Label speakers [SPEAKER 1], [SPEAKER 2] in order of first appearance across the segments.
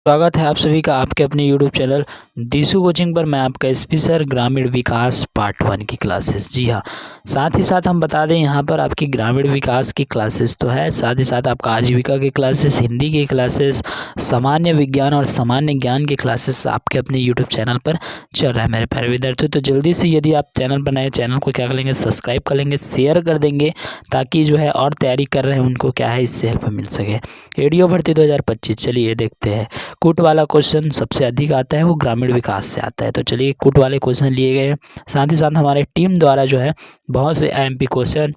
[SPEAKER 1] स्वागत है आप सभी का आपके अपने YouTube चैनल दिशु कोचिंग पर। मैं आपका एसपी सर ग्रामीण विकास पार्ट 1 की क्लासेस। जी हाँ, साथ ही साथ हम बता दें यहाँ पर आपकी ग्रामीण विकास की क्लासेस तो है, साथ ही साथ आपका आजीविका की क्लासेस, हिंदी की क्लासेस, सामान्य विज्ञान और सामान्य ज्ञान की क्लासेस आपके अपने YouTube चैनल पर चल रहा है मेरे प्यारे विद्यार्थियों। तो जल्दी से यदि आप चैनल पर नए, चैनल को क्या कर लेंगे, सब्सक्राइब कर लेंगे, शेयर कर देंगे, ताकि जो है और तैयारी कर रहे हैं उनको क्या है, इससे हेल्प मिल सके। रेडियो भर्ती 2025 चलिए देखते हैं। कूट वाला क्वेश्चन सबसे अधिक आता है, वो ग्रामीण विकास से आता है। तो चलिए कूट वाले क्वेश्चन लिए गए हैं। साथ ही साथ हमारे टीम द्वारा जो है बहुत से MP question,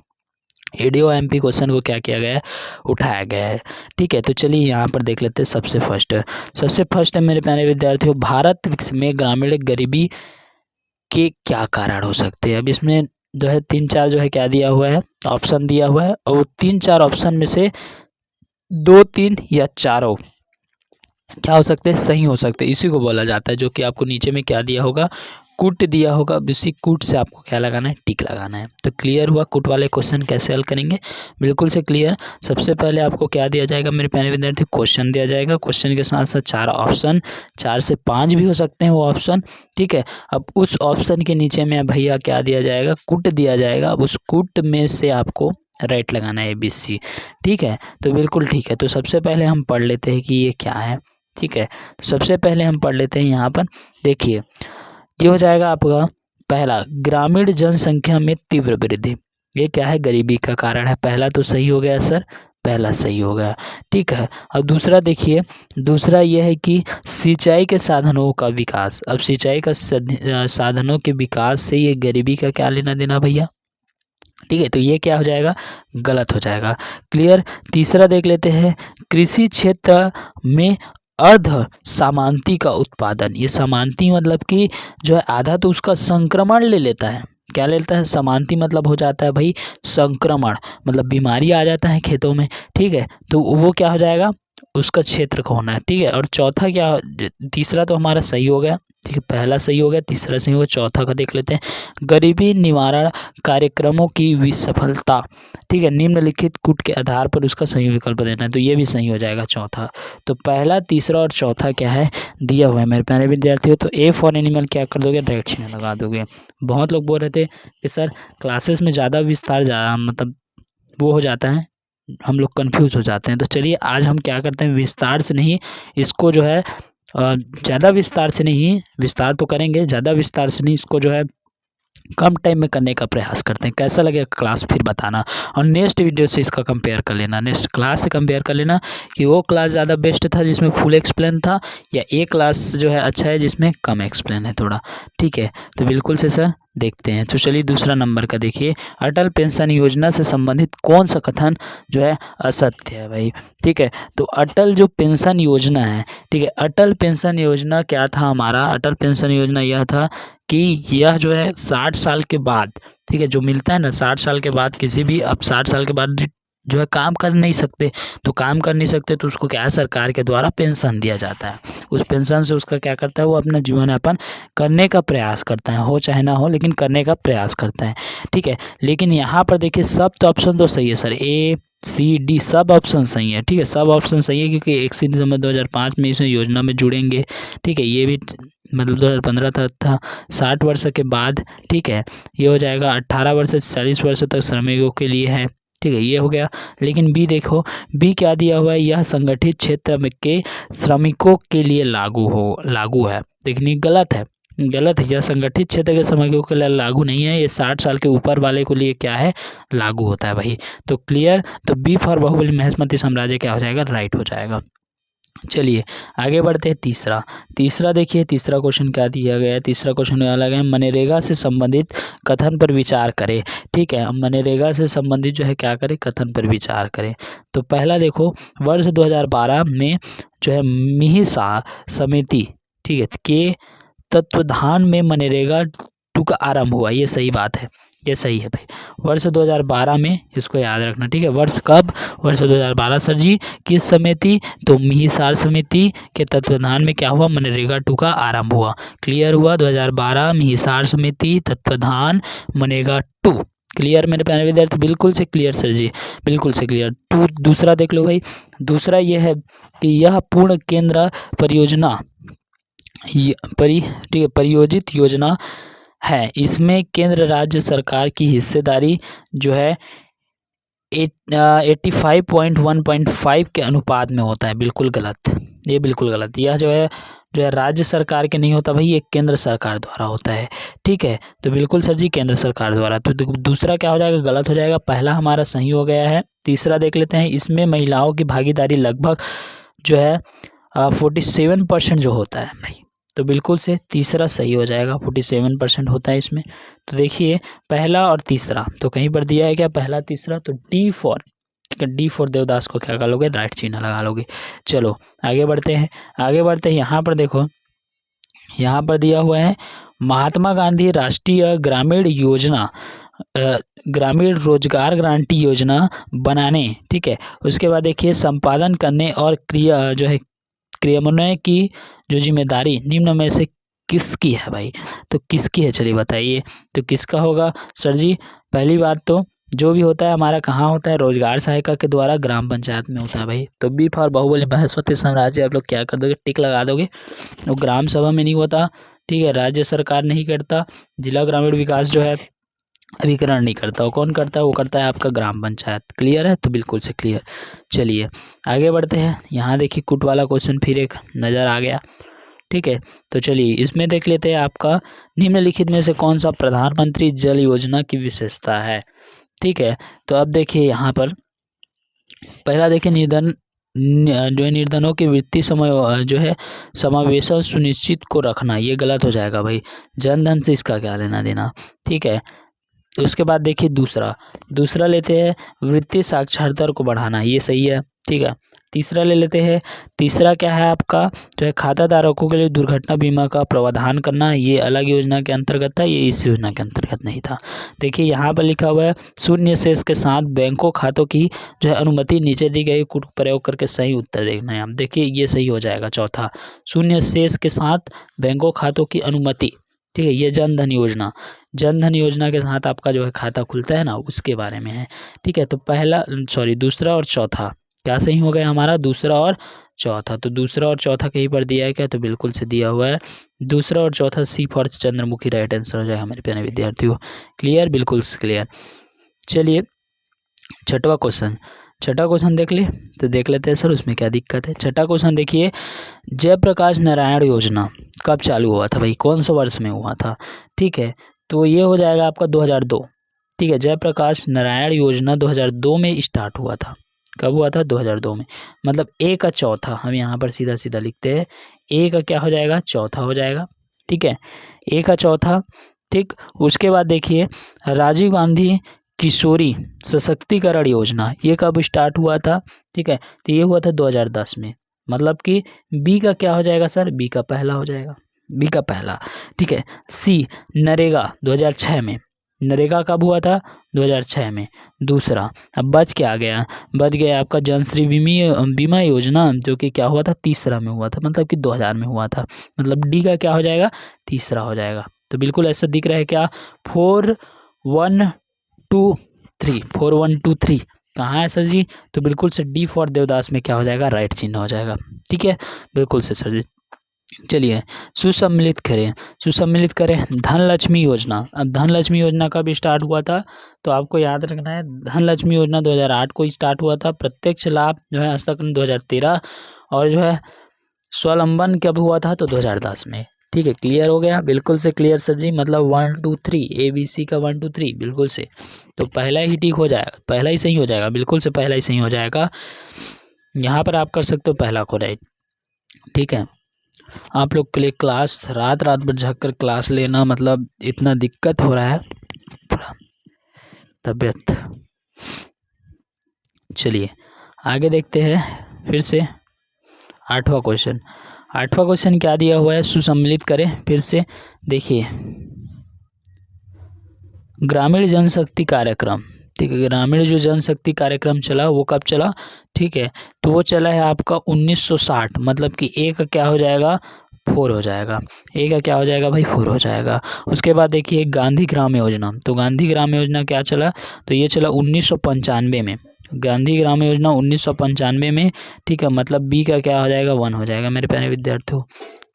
[SPEAKER 1] ADO MP question को क्या किया गया है, उठाया गया है। ठीक है, तो चलिए यहाँ पर देख लेते हैं। सबसे फर्स्ट है मेरे प्यारे विद्यार्थियों, भारत में ग्रामीण गरीबी के क्या कारण हो सकते हैं। अब इसमें जो है 3-4 जो है क्या दिया हुआ है, ऑप्शन दिया हुआ है, और 3-4 ऑप्शन में से 2-3 या चारों क्या हो सकते हैं, सही हो सकते हैं। इसी को बोला जाता है, जो कि आपको नीचे में क्या दिया होगा, कूट दिया होगा। उसी कूट से आपको क्या लगाना है, टिक लगाना है। तो क्लियर हुआ कूट वाले क्वेश्चन कैसे हल करेंगे, बिल्कुल से क्लियर। सबसे पहले आपको क्या दिया जाएगा मेरे प्यारे विद्यार्थी, क्वेश्चन दिया जाएगा। क्वेश्चन के साथ साथ 4 ऑप्शन, 4 से 5 भी हो सकते हैं वो ऑप्शन। ठीक है, अब उस ऑप्शन के नीचे में भैया क्या दिया जाएगा, कूट दिया जाएगा। अब उस कूट में से आपको राइट लगाना है, ABC। ठीक है, तो बिल्कुल ठीक है। तो सबसे पहले हम पढ़ लेते हैं कि ये क्या है। ठीक है, तो सबसे पहले हम पढ़ लेते हैं यहाँ पर। देखिए, ये हो जाएगा आपका पहला, ग्रामीण जनसंख्या में तीव्र वृद्धि। ये क्या है, गरीबी का कारण है। पहला तो सही हो गया सर, पहला सही हो गया। ठीक है, अब दूसरा देखिए, दूसरा ये है कि सिंचाई के साधनों का विकास। अब सिंचाई का साधनों के विकास से ये गरीबी का क्या लेना देना भैया। ठीक है, तो ये क्या हो जाएगा, गलत हो जाएगा। क्लियर। तीसरा देख लेते हैं, कृषि क्षेत्र में अर्ध सामांती का उत्पादन। ये सामांती मतलब कि जो है आधा तो उसका संक्रमण ले लेता है। क्या ले लेता है, समांती मतलब हो जाता है भाई संक्रमण, मतलब बीमारी आ जाता है खेतों में। ठीक है, तो वो क्या हो जाएगा, उसका क्षेत्र का होना है। ठीक है, और चौथा क्या, तीसरा तो हमारा सही हो गया। ठीक है, पहला सही हो गया, तीसरा सही हो गया, चौथा का देख लेते हैं, गरीबी निवारण कार्यक्रमों की विसफलता। ठीक है, निम्नलिखित कूट के आधार पर उसका सही विकल्प देना है। तो ये भी सही हो जाएगा चौथा। तो पहला, तीसरा और चौथा क्या है, दिया हुआ है मेरे प्यारे विद्यार्थियों। तो ए फॉर एनिमल क्या कर दोगे, डायरेक्ट चिन्ह लगा दोगे। बहुत लोग बोल रहे थे कि सर क्लासेस में ज़्यादा विस्तार मतलब वो हो जाता है, हम लोग कंफ्यूज हो जाते हैं। तो चलिए आज हम क्या करते हैं, विस्तार से नहीं, इसको जो है ज़्यादा विस्तार से नहीं, विस्तार तो करेंगे, ज़्यादा विस्तार से नहीं, इसको जो है कम टाइम में करने का प्रयास करते हैं। कैसा लगेगा क्लास फिर बताना, और नेक्स्ट वीडियो से इसका कंपेयर कर लेना, नेक्स्ट क्लास से कंपेयर कर लेना कि वो क्लास ज़्यादा बेस्ट था जिसमें फुल एक्सप्लेन था, या एक क्लास जो है अच्छा है जिसमें कम एक्सप्लेन है थोड़ा। ठीक है, तो बिल्कुल से सर देखते हैं। तो चलिए दूसरा नंबर का देखिए, अटल पेंशन योजना से संबंधित कौन सा कथन जो है असत्य है भाई। ठीक है, तो अटल जो पेंशन योजना है, ठीक है, अटल पेंशन योजना क्या था हमारा, अटल पेंशन योजना यह था कि यह जो है 60 साल के बाद, ठीक है, जो मिलता है ना 60 साल के बाद, किसी भी अब 60 साल के बाद जो है काम कर नहीं सकते, तो काम कर नहीं सकते तो उसको क्या है, सरकार के द्वारा पेंशन दिया जाता है। उस पेंशन से उसका क्या करता है, वो अपना जीवन यापन करने का प्रयास करता है, हो चाहे ना हो, लेकिन करने का प्रयास करता है। ठीक है, लेकिन यहाँ पर देखिए सब तो ऑप्शन तो सही है सर, A, C, D सब ऑप्शन सही है। ठीक है, सब ऑप्शन सही है, क्योंकि 1 दिसंबर 2005 में इसमें योजना में जुड़ेंगे। ठीक है, ये भी मतलब 2015 तक था, 60 वर्ष के बाद। ठीक है, ये हो जाएगा 18 वर्ष से 40 वर्ष तक श्रमिकों के लिए है। ठीक है, ये हो गया। लेकिन बी देखो, बी क्या दिया हुआ है, यह संगठित क्षेत्र में के श्रमिकों के लिए लागू है। लेकिन ये गलत है, गलत है। यह संगठित क्षेत्र के श्रमिकों के लिए लागू नहीं है, ये 60 साल के ऊपर वाले को लिए क्या है, लागू होता है भाई। तो क्लियर। तो बी फॉर बाहुबली महेशमती साम्राज्य क्या हो जाएगा, राइट हो जाएगा। चलिए आगे बढ़ते हैं। तीसरा देखिए, तीसरा क्वेश्चन क्या दिया गया है, तीसरा क्वेश्चन अलग है, मनरेगा से संबंधित कथन पर विचार करें। ठीक है, मनरेगा से संबंधित जो है क्या करें, कथन पर विचार करें। तो पहला देखो, वर्ष 2012 में जो है मिहिसा समिति, ठीक है, के तत्वाधान में मनरेगा 2 का आरंभ हुआ। ये सही बात है, ये सही है भाई, वर्ष 2012 में, इसको याद रखना। ठीक है, वर्ष कब, वर्ष 2012 सर जी, किस समिति, तो मिहिसार समिति के तत्वाधान में क्या हुआ, मनरेगा 2 का आरंभ हुआ। क्लियर हुआ, 2012 मिहिसार समिति तत्वाधान मनरेगा 2 क्लियर मेरे प्यारे विद्यार्थी? बिल्कुल से क्लियर सर जी, बिल्कुल से क्लियर। दूसरा देख लो भाई, दूसरा ये है कि यह पूर्ण केंद्र परियोजना ठीक है परियोजित योजना है। इसमें केंद्र राज्य सरकार की हिस्सेदारी जो है 85.1.5 के अनुपात में होता है। बिल्कुल गलत, ये बिल्कुल गलत। यह जो है राज्य सरकार के नहीं होता भाई, ये केंद्र सरकार द्वारा होता है। ठीक है, तो बिल्कुल सर जी केंद्र सरकार द्वारा। तो दूसरा क्या हो जाएगा? गलत हो जाएगा। पहला हमारा सही हो गया है। तीसरा देख लेते हैं, इसमें महिलाओं की भागीदारी लगभग जो है 47% जो होता है भाई, तो बिल्कुल से तीसरा सही हो जाएगा। 47% होता है इसमें। तो देखिए पहला और तीसरा तो कहीं पर दिया है क्या? पहला तीसरा, तो डी फॉर, ठीक है, डी फॉर देवदास को क्या कर लोगे? राइट चिन्ह लगा लोगे। चलो आगे बढ़ते हैं, यहाँ पर देखो, यहाँ पर दिया हुआ है महात्मा गांधी राष्ट्रीय ग्रामीण योजना, ग्रामीण रोजगार गारंटी योजना बनाने। ठीक है, उसके बाद देखिए संपादन करने और क्रियान्वयन की जो जिम्मेदारी निम्न में से किसकी है भाई? तो किसकी है चलिए बताइए। तो किसका होगा सर जी? पहली बात तो जो भी होता है हमारा कहाँ होता है? रोजगार सहायिका के द्वारा ग्राम पंचायत में होता है भाई। तो बी फॉर बाहुबली बृहस्पति साम्राज्य आप लोग क्या कर दोगे? टिक लगा दोगे। वो ग्राम सभा में नहीं होता, ठीक है, राज्य सरकार नहीं करता, जिला ग्रामीण विकास जो है अभिकरण नहीं करता। वो कौन करता है? वो करता है आपका ग्राम पंचायत। क्लियर है? तो बिल्कुल से क्लियर। चलिए आगे बढ़ते हैं। यहाँ देखिए कुट वाला क्वेश्चन फिर एक नज़र आ गया। ठीक है, तो चलिए इसमें देख लेते हैं आपका निम्नलिखित में से कौन सा प्रधानमंत्री जल योजना की विशेषता है। ठीक है, तो अब देखिए यहाँ पर पहला देखिए निर्धनों के वित्तीय समावेशन सुनिश्चित को रखना, ये गलत हो जाएगा भाई। जनधन से इसका क्या लेना देना। ठीक है, तो उसके बाद देखिए दूसरा लेते हैं वित्तीय साक्षरता को बढ़ाना, ये सही है। ठीक है, तीसरा ले लेते हैं। तीसरा क्या है आपका? जो है खाता धारकों के लिए दुर्घटना बीमा का प्रावधान करना, ये अलग योजना के अंतर्गत था, ये इस योजना के अंतर्गत नहीं था। देखिए यहाँ पर लिखा हुआ है शून्य शेष के साथ बैंकों खातों की जो है अनुमति, नीचे दी गई कूट प्रयोग करके सही उत्तर देखना है। आप देखिए ये सही हो जाएगा चौथा, शून्य शेष के साथ बैंकों खातों की अनुमति। ठीक है, ये जनधन योजना के साथ आपका जो है खाता खुलता है ना, उसके बारे में है। ठीक है, तो दूसरा और चौथा क्या सही हो गया हमारा? दूसरा और चौथा। तो दूसरा और चौथा कहीं पर दिया है क्या? तो बिल्कुल से दिया हुआ है दूसरा और चौथा, सी फॉर चंद्रमुखी राइट आंसर हो जाएगा मेरे प्यारे विद्यार्थियों। क्लियर? बिल्कुल क्लियर। चलिए छठवां क्वेश्चन देख ले, तो देख लेते हैं सर उसमें क्या दिक्कत है। छठा क्वेश्चन देखिए, जयप्रकाश नारायण योजना कब चालू हुआ था भाई? कौन सा वर्ष में हुआ था? ठीक है, तो ये हो जाएगा आपका 2002। ठीक है, जयप्रकाश नारायण योजना 2002 में स्टार्ट हुआ था। कब हुआ था? 2002 में। मतलब ए का चौथा, हम यहाँ पर सीधा सीधा लिखते हैं, ए का क्या हो जाएगा? चौथा हो जाएगा। ठीक है, ए का चौथा। ठीक, उसके बाद देखिए राजीव गांधी किशोरी सशक्तिकरण योजना, ये कब स्टार्ट हुआ था? ठीक है, तो ये हुआ था 2010 में। मतलब कि बी का क्या हो जाएगा सर? बी का पहला हो जाएगा, बी का पहला। ठीक है, सी नरेगा 2006 में। नरेगा कब हुआ था? 2006 में। दूसरा, अब बच गया आपका जनश्री बीमा योजना, जो कि क्या हुआ था? तीसरा में हुआ था, मतलब कि 2000 में हुआ था। मतलब डी का क्या हो जाएगा? तीसरा हो जाएगा। तो बिल्कुल ऐसा दिख रहा है क्या? 4123 कहाँ है सर जी? तो बिल्कुल से डी फॉर देवदास में क्या हो जाएगा? राइट चिन्ह हो जाएगा। ठीक है, बिल्कुल से सर जी। चलिए सुसम्मिलित करें धनलक्ष्मी योजना। अब धनलक्ष्मी योजना कब स्टार्ट हुआ था? तो आपको याद रखना है, धनलक्ष्मी योजना 2008 को स्टार्ट हुआ था। प्रत्यक्ष लाभ जो है हस्तांतरण 2013, और जो है स्वावलंबन कब हुआ था? तो 2010 में। ठीक है, क्लियर हो गया? बिल्कुल से क्लियर सर जी। मतलब 1 2 3 ABC का 1 2 3 बिल्कुल से, तो पहला ही ठीक हो जाएगा, पहला ही सही हो जाएगा। बिल्कुल से पहला ही सही हो जाएगा। यहाँ पर आप कर सकते हो पहला को राइट। ठीक है, आप लोग के लिए क्लास रात भर जग कर क्लास लेना, मतलब इतना दिक्कत हो रहा है तबीयत। चलिए आगे देखते हैं फिर से आठवां क्वेश्चन क्या दिया हुआ है? सुसम्मिलित करें फिर से। देखिए ग्रामीण जनशक्ति कार्यक्रम, ठीक है, ग्रामीण जो जनशक्ति कार्यक्रम चला वो कब चला? ठीक है, तो वो चला है आपका 1960। मतलब कि ए का क्या हो जाएगा? 4 हो जाएगा। ए का क्या हो जाएगा भाई 4 हो जाएगा। उसके बाद देखिए गांधी ग्राम योजना, तो गांधी ग्राम योजना क्या चला, तो ये चला 1995 में, गांधी ग्राम योजना 1995 में, ठीक है। मतलब बी का क्या हो जाएगा 1 हो जाएगा मेरे प्यारे विद्यार्थियों,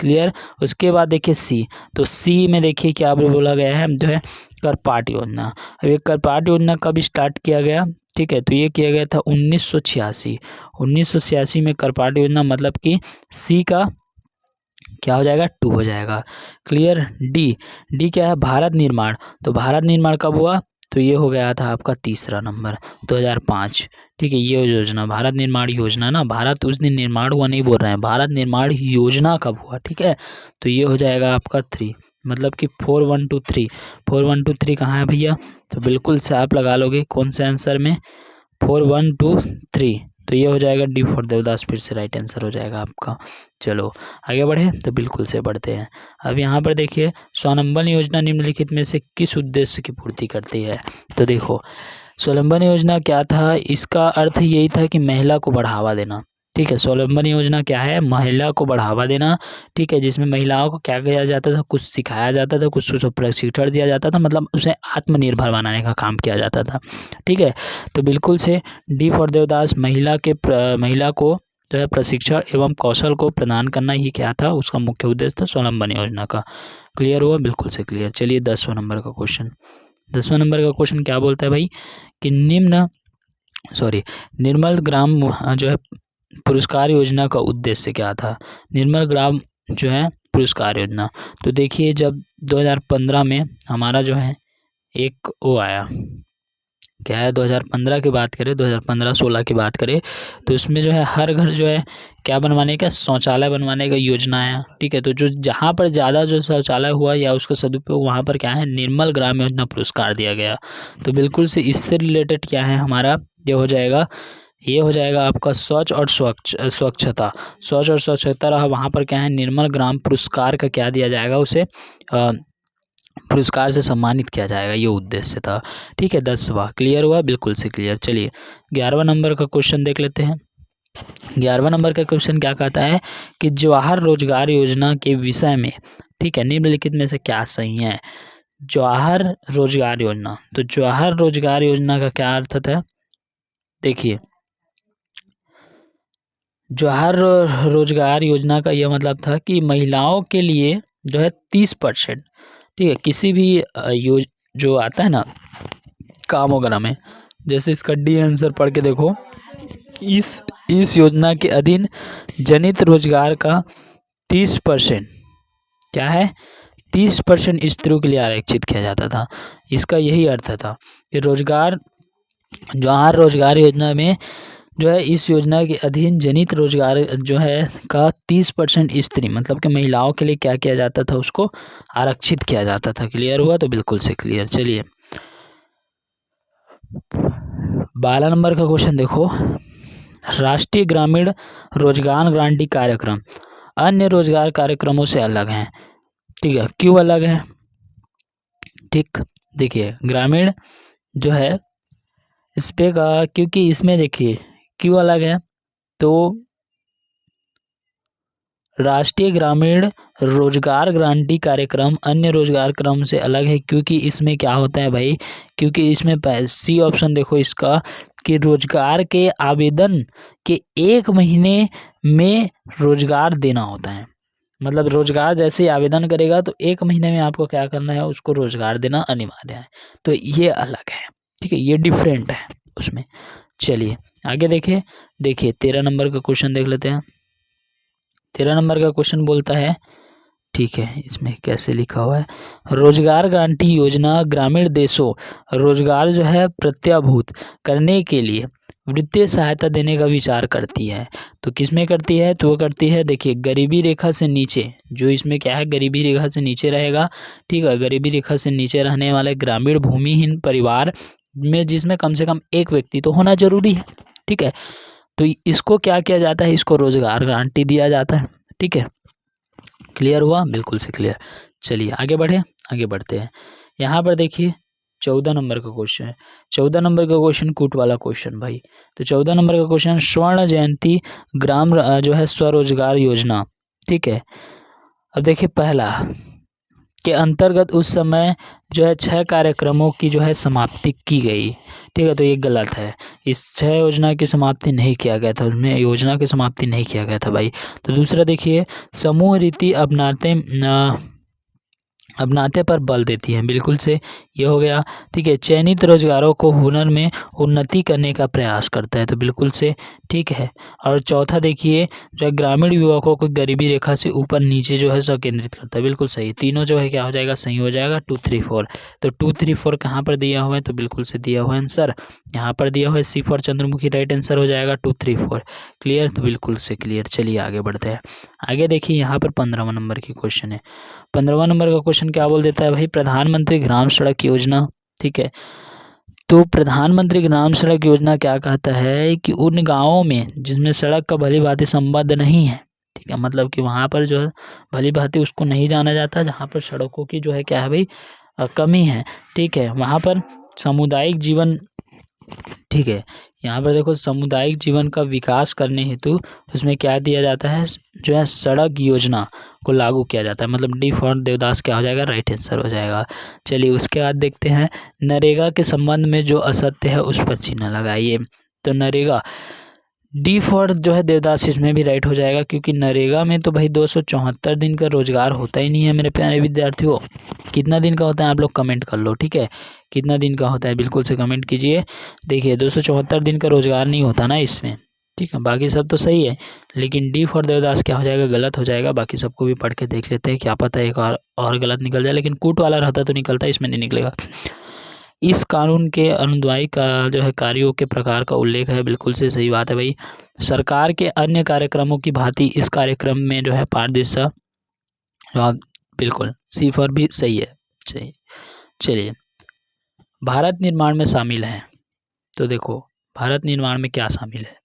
[SPEAKER 1] क्लियर। उसके बाद देखिए सी, तो सी में देखिए क्या बोला गया है जो है करपाट योजना। अब ये करपाट योजना कब स्टार्ट किया गया, ठीक है, तो ये किया गया था 1986 में करपाट योजना, मतलब कि सी का क्या हो जाएगा 2 हो जाएगा, क्लियर। डी क्या है भारत निर्माण, तो भारत निर्माण कब हुआ, तो ये हो गया था आपका तीसरा नंबर 2005, ठीक है। ये योजना भारत निर्माण योजना ना, भारत उस दिन निर्माण हुआ नहीं बोल रहे हैं, भारत निर्माण योजना कब हुआ, ठीक है। तो ये हो जाएगा आपका 3, मतलब कि 4123 कहाँ है भैया, तो बिल्कुल से आप लगा लोगे कौन से आंसर में 4123, तो ये हो जाएगा डी फॉर देवदास, फिर से राइट आंसर हो जाएगा आपका। चलो आगे बढ़े, तो बिल्कुल से बढ़ते हैं। अब यहाँ पर देखिए स्वावलंबन योजना निम्नलिखित में से किस उद्देश्य की पूर्ति करती है, तो देखो स्वावलंबन योजना क्या था, इसका अर्थ यही था कि महिला को बढ़ावा देना, ठीक है। स्वावलंबन योजना क्या है, महिला को बढ़ावा देना, ठीक है, जिसमें महिलाओं को क्या किया जाता था, कुछ सिखाया जाता था, कुछ प्रशिक्षण दिया जाता था, मतलब उसे आत्मनिर्भर बनाने का काम किया जाता था, ठीक है। तो बिल्कुल से डी फॉर देवदास, महिला को जो है प्रशिक्षण एवं कौशल को प्रदान करना ही क्या था, उसका मुख्य उद्देश्य था स्वावलंबन योजना का, क्लियर हुआ, बिल्कुल से क्लियर। चलिए 10वां नंबर का क्वेश्चन, 10वां नंबर का क्वेश्चन क्या बोलता है भाई कि निर्मल ग्राम जो है पुरस्कार योजना का उद्देश्य क्या था, निर्मल ग्राम जो है पुरस्कार योजना, तो देखिए जब 2015 में हमारा जो है एक वो आया, क्या है 2015 की बात करें, 2015-16 की बात करें, तो इसमें जो है हर घर जो है क्या बनवाने का, शौचालय बनवाने का योजना है, ठीक है। तो जो जहाँ पर ज़्यादा जो शौचालय हुआ या उसका सदुपयोग, वहाँ पर क्या है निर्मल ग्राम योजना पुरस्कार दिया गया। तो बिल्कुल से इससे रिलेटेड क्या है हमारा, ये हो जाएगा आपका शौच और स्वच्छता, शौच और स्वच्छता रहा, वहाँ पर क्या है निर्मल ग्राम पुरस्कार का क्या दिया जाएगा, उसे पुरस्कार से सम्मानित किया जाएगा, ये उद्देश्य था, ठीक है। 10वां क्लियर हुआ, बिल्कुल से क्लियर। चलिए 11वां नंबर का क्वेश्चन देख लेते हैं। 11वां नंबर का क्वेश्चन क्या कहता है कि जवाहर रोजगार योजना के विषय में, ठीक है, निम्नलिखित में से क्या सही है। जवाहर रोजगार योजना, तो जवाहर रोजगार योजना का क्या अर्थ था, देखिए जवाहर रोजगार योजना का यह मतलब था कि महिलाओं के लिए जो है 30%, ठीक है, किसी भी जो आता है ना काम वगैरह में, जैसे इसका डी आंसर पढ़ के देखो, इस योजना के अधीन जनित रोजगार का 30% क्या है, 30% स्त्रियों के लिए आरक्षित किया जाता था। इसका यही अर्थ था कि जवाहर रोजगार योजना में जो है इस योजना के अधीन जनित रोजगार जो है का 30% स्त्री, मतलब कि महिलाओं के लिए क्या किया जाता था, उसको आरक्षित किया जाता था। क्लियर हुआ, तो बिल्कुल से क्लियर। चलिए 12 नंबर का क्वेश्चन देखो, राष्ट्रीय ग्रामीण रोजगार गारंटी कार्यक्रम अन्य रोजगार कार्यक्रमों से अलग है, ठीक है, क्यों अलग है, ठीक, देखिए ग्रामीण जो है इस पे का, क्योंकि इसमें देखिए क्यों अलग है, तो राष्ट्रीय ग्रामीण रोजगार गारंटी कार्यक्रम अन्य रोजगार क्रम से अलग है, क्योंकि इसमें क्या होता है भाई, क्योंकि इसमें सी ऑप्शन देखो इसका कि रोजगार के आवेदन के 1 महीने में रोजगार देना होता है, मतलब रोजगार जैसे ही आवेदन करेगा तो 1 महीने में आपको क्या करना है, उसको रोजगार देना अनिवार्य है, तो ये अलग है, ठीक है, ये डिफरेंट है उसमें। चलिए आगे देखिए 13 नंबर का क्वेश्चन देख लेते हैं। 13 नंबर का क्वेश्चन बोलता है, ठीक है, इसमें कैसे लिखा हुआ है, रोजगार गारंटी योजना ग्रामीण देशों रोजगार जो है प्रत्याभूत करने के लिए वित्तीय सहायता देने का विचार करती है। तो किसमें करती है, तो वो करती है, देखिए गरीबी रेखा से नीचे, जो इसमें क्या है गरीबी रेखा से नीचे रहेगा, ठीक है, गरीबी रेखा से नीचे रहने वाले ग्रामीण भूमिहीन परिवार में, जिसमें कम से कम एक व्यक्ति तो होना जरूरी है, ठीक है, तो इसको क्या किया जाता है, इसको रोजगार गारंटी दिया जाता है, ठीक है, क्लियर हुआ, बिल्कुल से क्लियर। चलिए आगे बढ़ते हैं। यहाँ पर देखिए 14 नंबर का क्वेश्चन है, 14 नंबर का क्वेश्चन कूट वाला क्वेश्चन भाई। तो 14 नंबर का क्वेश्चन स्वर्ण जयंती ग्राम जो है स्वरोजगार योजना, ठीक है, अब देखिए पहला के अंतर्गत उस समय जो है 6 कार्यक्रमों की जो है समाप्ति की गई, ठीक है, तो ये गलत है। इस 6 योजना की समाप्ति नहीं किया गया था, उसमें योजना की समाप्ति नहीं किया गया था भाई। तो दूसरा देखिए, समूह रीति अपनाते पर बल देती हैं, बिल्कुल से ये हो गया, ठीक है। चयनित रोजगारों को हुनर में उन्नति करने का प्रयास करता है, तो बिल्कुल से ठीक है। और चौथा देखिए, जो ग्रामीण युवकों को गरीबी रेखा से ऊपर नीचे जो है संकेंद्रित करता है, बिल्कुल सही। तीनों जो है क्या हो जाएगा, सही हो जाएगा। 2, 3, 4, तो 2, 3, 4 कहाँ पर दिया हुआ है, तो बिल्कुल से दिया हुआ है आंसर यहाँ पर दिया हुआ है सी फॉर चंद्रमुखी, राइट आंसर हो जाएगा 2, 3, 4। क्लियर, तो बिल्कुल से क्लियर। चलिए आगे बढ़ते हैं। आगे देखिए यहाँ पर 15वां नंबर की क्वेश्चन है। 15वां नंबर का क्वेश्चन क्या बोल देता है भाई, प्रधानमंत्री ग्राम सड़क योजना, ठीक है। तो प्रधानमंत्री ग्राम सड़क योजना क्या कहता है कि उन गाँवों में जिसमें सड़क का भली भांति संबंध नहीं है, ठीक है, मतलब कि वहाँ पर जो है भली भांति उसको नहीं जाना जाता, जहाँ पर सड़कों की जो है क्या है भाई कमी है, ठीक है, वहाँ पर सामुदायिक जीवन, ठीक है, यहाँ पर देखो सामुदायिक जीवन का विकास करने हेतु उसमें क्या दिया जाता है, जो है सड़क योजना को लागू किया जाता है, मतलब डी फॉर देवदास क्या हो जाएगा, राइट आंसर हो जाएगा। चलिए उसके बाद देखते हैं, नरेगा के संबंध में जो असत्य है उस पर चिन्ह लगाइए। तो नरेगा, डी फॉर जो है देवदास इसमें भी राइट हो जाएगा, क्योंकि नरेगा में तो भाई 274 दिन का रोजगार होता ही नहीं है मेरे प्यारे विद्यार्थियों। कितना दिन का होता है आप लोग कमेंट कर लो, ठीक है, कितना दिन का होता है बिल्कुल से कमेंट कीजिए। देखिए 274 दिन का रोजगार नहीं होता ना इसमें, ठीक है, बाकी सब तो सही है, लेकिन डी फॉर देवदास क्या हो जाएगा, गलत हो जाएगा। बाकी सबको भी पढ़ के देख लेते हैं, क्या पता एक और गलत निकल जाए, लेकिन कूट वाला रहता तो निकलता, इसमें नहीं निकलेगा। इस कानून के अनुदायी का जो है कार्यों के प्रकार का उल्लेख है, बिल्कुल से सही बात है भाई। सरकार के अन्य कार्यक्रमों की भांति इस कार्यक्रम में जो है पारदर्शिता, जवाब बिल्कुल सी फॉर भी सही है। चलिए भारत निर्माण में शामिल है, तो देखो भारत निर्माण में क्या शामिल है,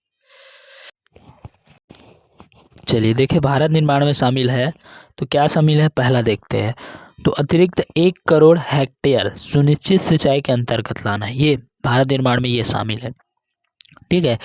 [SPEAKER 1] चलिए देखिए भारत निर्माण में शामिल है तो क्या शामिल है, पहला देखते हैं। तो अतिरिक्त 1 करोड़ हेक्टेयर सुनिश्चित सिंचाई के अंतर्गत लाना है, ये भारत निर्माण में ये शामिल है, ठीक है।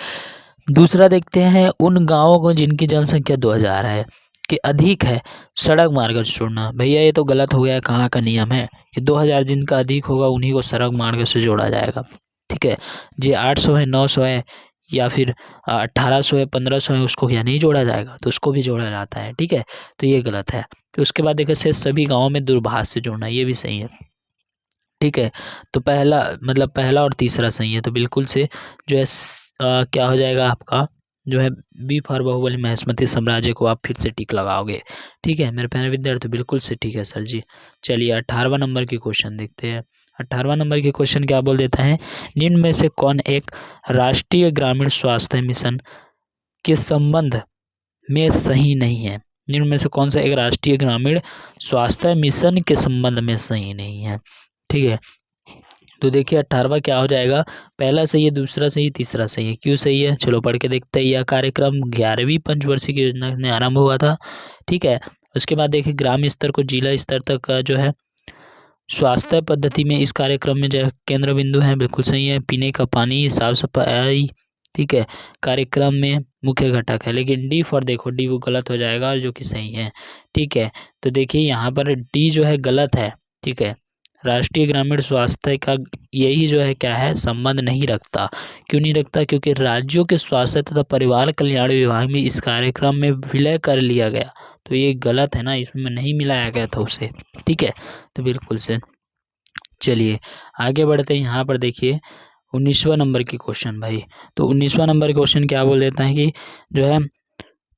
[SPEAKER 1] दूसरा देखते हैं, उन गांवों को जिनकी जनसंख्या 2000 है कि अधिक है सड़क मार्ग से जोड़ना। भैया ये तो गलत हो गया, कहाँ का नियम है कि 2000 जिनका अधिक होगा उन्हीं को सड़क मार्ग से जोड़ा जाएगा, ठीक है। जो 800 है, 900 है, या फिर 1800 है, 1500 है, उसको क्या नहीं जोड़ा जाएगा, तो उसको भी जोड़ा जाता है, ठीक है, तो ये गलत है। तो उसके बाद देखिए शेष सभी गाँवों में दूरभाष से जोड़ना, ये भी सही है, ठीक है। तो पहला मतलब पहला और तीसरा सही है, तो बिल्कुल से जो है क्या हो जाएगा आपका, जो है बी फॉर बाहुबली महेश्मती साम्राज्य को आप फिर से टिक लगाओगे, ठीक है मेरे प्यारे विद्यार्थी, बिल्कुल से ठीक है सर जी। चलिए 18वां नंबर की क्वेश्चन देखते हैं। 18वां नंबर की क्वेश्चन क्या बोल देता है, निम्न में से कौन एक राष्ट्रीय ग्रामीण स्वास्थ्य मिशन के संबंध में सही नहीं है। निम्न में से कौन सा एक राष्ट्रीय ग्रामीण स्वास्थ्य मिशन के संबंध में सही नहीं है, ठीक है। तो देखिए 18वां क्या हो जाएगा, पहला सही है, दूसरा सही है, तीसरा सही है। क्यों सही है, चलो पढ़ के देखते हैं। यह कार्यक्रम 11वीं पंचवर्षीय की योजना में आरंभ हुआ था, ठीक है। उसके बाद देखिए ग्राम स्तर को जिला स्तर तक का जो है स्वास्थ्य पद्धति में इस कार्यक्रम में जो केंद्र बिंदु है, बिल्कुल सही है। पीने का पानी, साफ सफाई, ठीक है, कार्यक्रम में मुख्य घटक है। लेकिन डी फॉर देखो, डी वो गलत हो जाएगा जो कि सही है, ठीक है। तो देखिए यहाँ पर डी जो है गलत है, ठीक है। राष्ट्रीय ग्रामीण स्वास्थ्य का यही जो है क्या है, संबंध नहीं रखता। क्यों नहीं रखता, क्योंकि राज्यों के स्वास्थ्य तथा परिवार कल्याण विभाग में इस कार्यक्रम में विलय कर लिया गया, तो ये गलत है ना, इसमें नहीं मिलाया गया था उसे, ठीक है, तो बिल्कुल से। चलिए आगे बढ़ते हैं। यहाँ पर देखिए 19वां नंबर की क्वेश्चन भाई, तो 19वां नंबर क्वेश्चन क्या बोल देता है कि जो है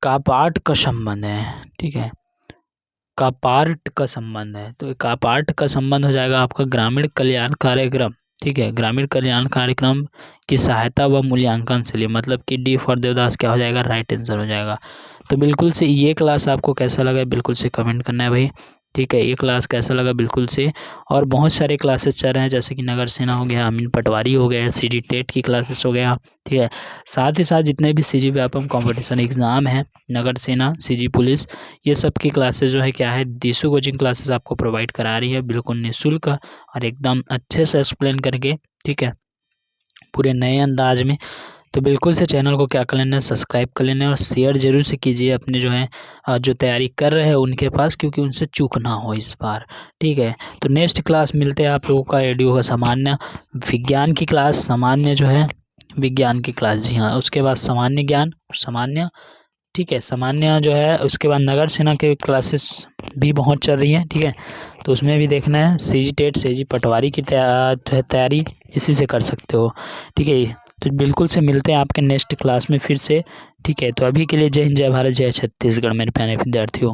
[SPEAKER 1] कापाठ का संबंध है, ठीक है, कापार्ट का संबंध है, तो कापार्ट का संबंध हो जाएगा आपका ग्रामीण कल्याण कार्यक्रम, ठीक है, ग्रामीण कल्याण कार्यक्रम की सहायता व मूल्यांकन से लिए, मतलब कि डी फॉर देवदास क्या हो जाएगा, राइट आंसर हो जाएगा। तो बिल्कुल से ये क्लास आपको कैसा लगा बिल्कुल से कमेंट करना है भाई, ठीक है। ये क्लास कैसा लगा बिल्कुल से, और बहुत सारे क्लासेस चल रहे हैं, जैसे कि नगर सेना हो गया, अमीन पटवारी हो गया, सीजी टेट की क्लासेस हो गया, ठीक है। साथ ही साथ जितने भी सीजी व्यापम कंपटीशन एग्ज़ाम है, नगर सेना, सीजी पुलिस, ये सब की क्लासेस जो है क्या है, दिशु कोचिंग क्लासेस आपको प्रोवाइड करा रही है, बिल्कुल निःशुल्क और एकदम अच्छे से एक्सप्लेन करके, ठीक है, पूरे नए अंदाज में, तो बिल्कुल से चैनल को क्या कर लेना है, सब्सक्राइब कर लेना है और शेयर ज़रूर से कीजिए अपने जो है जो तैयारी कर रहे हैं उनके पास, क्योंकि उनसे चूक ना हो इस बार। ठीक है, तो नेक्स्ट क्लास मिलते हैं आप लोगों का एडीओ का सामान्य विज्ञान की क्लास, सामान्य जो है विज्ञान की क्लास, जी हाँ। उसके बाद सामान्य ज्ञान, सामान्य, ठीक है, सामान्य जो है। उसके बाद नगर सेना के क्लासेस भी बहुत चल रही हैं, ठीक है, तो उसमें भी देखना है। सीजी टेट, सीजी पटवारी की जो है तैयारी इसी से कर सकते हो, ठीक है। तो बिल्कुल से मिलते हैं आपके नेक्स्ट क्लास में फिर से, ठीक है। तो अभी के लिए जय हिंद, जय भारत, जय छत्तीसगढ़ मेरे प्यारे विद्यार्थियों।